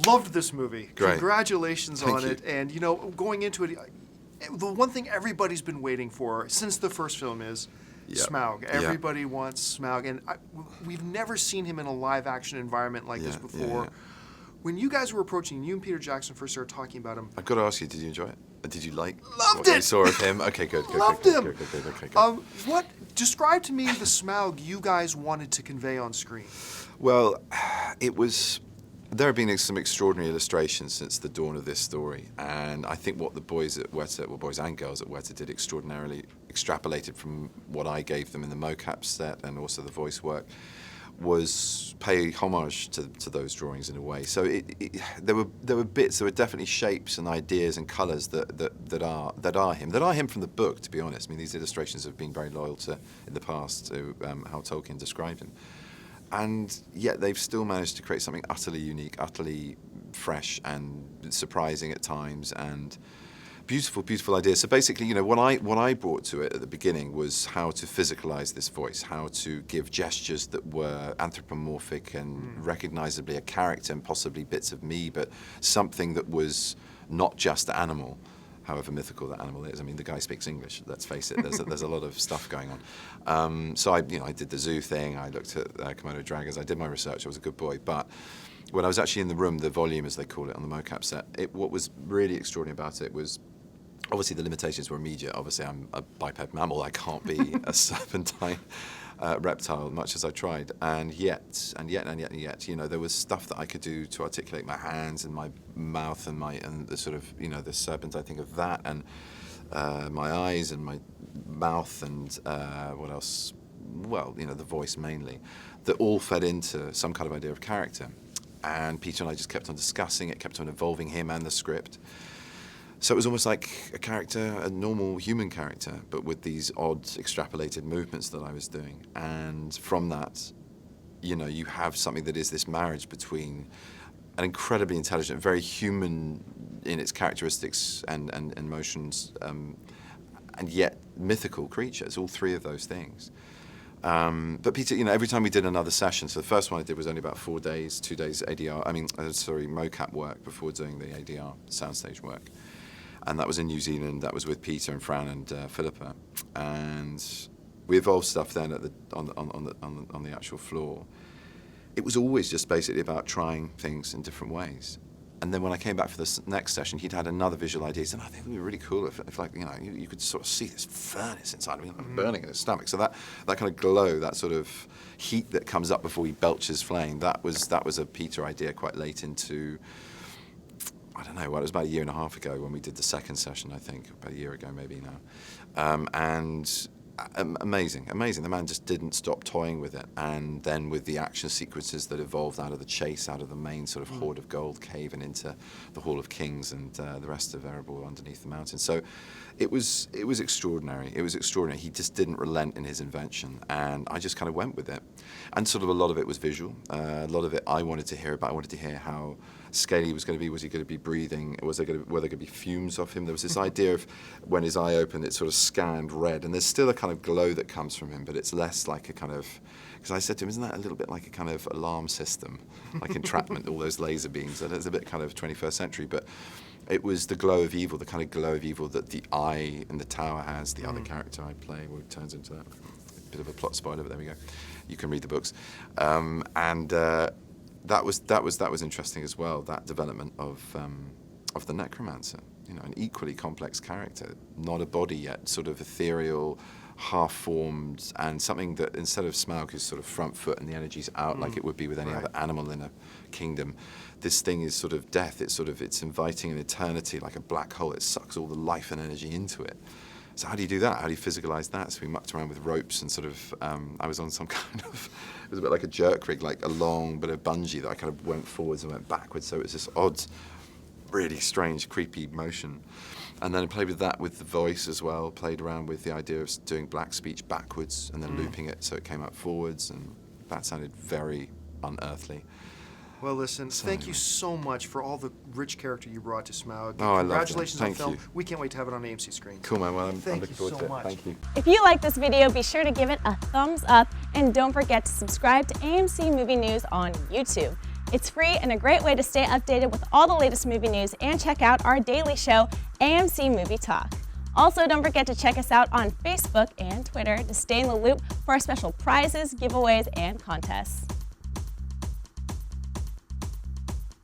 Loved this movie. Great. Congratulations Thank on you. it. And, you know, going into it, the one thing everybody's been waiting for since the first film is Smaug. Everybody wants Smaug. And we've never seen him in a live-action environment like this before. When you guys were approaching, you and Peter Jackson first started talking about him. I've got to ask you, did you enjoy it? Did you like Loved what you it! saw of him? Okay, good. Loved him! Okay, good. Describe to me the Smaug you guys wanted to convey on screen. Well, there have been some extraordinary illustrations since the dawn of this story, and I think what the boys at Weta, well, boys and girls at Weta, did extraordinarily extrapolated from what I gave them in the mocap set and also the voice work, was pay homage to those drawings in a way. So there were bits, there were definitely shapes and ideas and colours that are him from the book. To be honest, I mean, these illustrations have been very loyal to in the past to how Tolkien described him. And yet they've still managed to create something utterly unique, utterly fresh and surprising at times, and beautiful, beautiful ideas. So basically, you know, what I brought to it at the beginning was how to physicalize this voice, how to give gestures that were anthropomorphic and recognizably a character and possibly bits of me, but something that was not just animal. However mythical that animal is. I mean, the guy speaks English, let's face it. There's a lot of stuff going on. So I did the zoo thing, I looked at Komodo dragons, I did my research, I was a good boy. But when I was actually in the room, the volume, as they call it on the mocap set, what was really extraordinary about it was, obviously the limitations were immediate. Obviously I'm a biped mammal, I can't be a serpentine reptile, much as I tried, and yet, you know, there was stuff that I could do to articulate my hands and my mouth and the sort of, you know, the serpent, I think of that, and my eyes and my mouth and what else? Well, you know, the voice mainly, that all fed into some kind of idea of character. And Peter and I just kept on discussing it, kept on evolving him and the script. So it was almost like a character, a normal human character, but with these odd extrapolated movements that I was doing. And from that, you know, you have something that is this marriage between an incredibly intelligent, very human in its characteristics and motions, and yet mythical creature. It's all three of those things. But Peter, you know, every time we did another session, so the first one I did was only about 4 days, 2 days mocap work before doing the ADR, soundstage work. And that was in New Zealand. That was with Peter and Fran and Philippa, and we evolved stuff then on the actual floor. It was always just basically about trying things in different ways. And then when I came back for the next session, he'd had another visual idea. He said, I think it would be really cool if like, you know, you could sort of see this furnace inside of him, burning in his stomach. So that kind of glow, that sort of heat that comes up before he belches flame, that was a Peter idea quite late into, I don't know, well, it was about a year and a half ago when we did the second session, I think, about a year ago maybe now. Amazing. The man just didn't stop toying with it. And then with the action sequences that evolved out of the chase, out of the main sort of Hoard of Gold cave and into the Hall of Kings and the rest of Erebor underneath the mountain. So it was extraordinary. It was extraordinary. He just didn't relent in his invention, and I just kind of went with it. And sort of a lot of it was visual. A lot of it I wanted to hear about. I wanted to hear how scaly he was going to be. Was he going to be breathing? Were there going to be fumes off him? There was this idea of when his eye opened, it sort of scanned red, and there's still a kind of glow that comes from him, but it's less like a kind of, because I said to him, isn't that a little bit like a kind of alarm system, like entrapment, all those laser beams, and it's a bit kind of 21st century, but it was the glow of evil, the kind of glow of evil that the eye in the tower has, the other character I play, well, it turns into that. Bit of a plot spoiler, but there we go. You can read the books. That was interesting as well, that development of the necromancer, you know, an equally complex character, not a body yet, sort of ethereal, half-formed, and something that instead of Smaug, who's sort of front foot and the energy's out like it would be with any other animal in a kingdom, this thing is sort of death. It's inviting an eternity like a black hole. It sucks all the life and energy into it. So how do you do that? How do you physicalize that? So we mucked around with ropes and sort of, I was on some kind of, it was a bit like a jerk rig, like a long bit of bungee that I kind of went forwards and went backwards. So it was this odd, really strange, creepy motion. And then I played with that with the voice as well, played around with the idea of doing black speech backwards and then looping it so it came up forwards, and that sounded very unearthly. Well, listen, thank you so much for all the rich character you brought to Smaug. Oh, I love it. Congratulations on Thank film. you. We can't wait to have it on AMC screens. Cool, man. Well, I'm Thank looking you forward so to it. much. Thank you. If you like this video, be sure to give it a thumbs up and don't forget to subscribe to AMC Movie News on YouTube. It's free and a great way to stay updated with all the latest movie news and check out our daily show, AMC Movie Talk. Also, don't forget to check us out on Facebook and Twitter to stay in the loop for our special prizes, giveaways, and contests.